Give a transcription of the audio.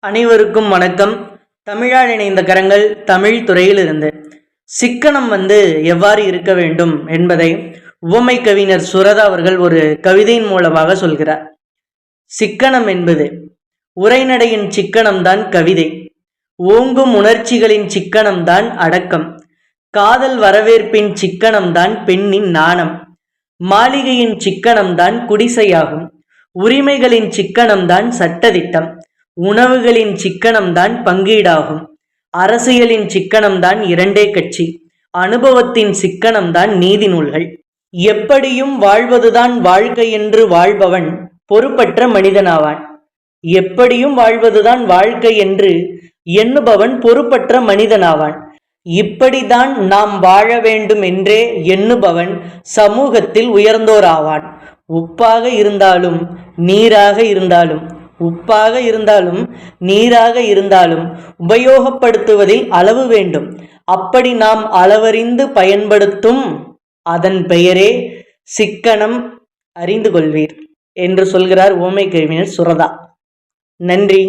அனைவருக்கும் வணக்கம். தமிழால் இணைந்த கரங்கள் தமிழ் துறையிலிருந்து சிக்கனம் எவ்வாறு இருக்க வேண்டும் என்பதை உவமை கவிஞர் சுரதா அவர்கள் ஒரு கவிதையின் மூலமாக சொல்கிறார். சிக்கனம் என்பது உரைநடையின் சிக்கனம்தான் கவிதை, ஓங்கும் உணர்ச்சிகளின் சிக்கனம்தான் அடக்கம், காதல் வரவேற்பின் சிக்கனம்தான் பெண்ணின் நாணம், மாளிகையின் சிக்கனம்தான் குடிசையாகும், உரிமைகளின் சிக்கனம்தான் சட்டதிட்டம், உணவுகளின் சிக்கனம்தான் பங்கீடாகும், அரசியலின் சிக்கனம்தான் இரண்டே கட்சி, அனுபவத்தின் சிக்கனம்தான் நீதி நூல்கள். எப்படியும் வாழ்வதுதான் வாழ்க்கை என்று வாழ்பவன் பொறுப்பற்ற மனிதனாவான். எப்படியும் வாழ்வதுதான் வாழ்க்கை என்று எண்ணுபவன் பொறுப்பற்ற மனிதனாவான். இப்படிதான் நாம் வாழ வேண்டும் என்றே எண்ணுபவன் சமூகத்தில் உயர்ந்தோராவான். உப்பாக இருந்தாலும் நீராக இருந்தாலும் உப்பாக இருந்தாலும் நீராக இருந்தாலும் உபயோகப்படுத்துவதில் அளவு வேண்டும். அப்படி நாம் அளவறிந்து பயன்படுத்தும் அதன் பெயரே சிக்கனம், அறிந்து கொள்வீர் என்று சொல்கிறார் உவமை கவிஞர் சுரதா. நன்றி.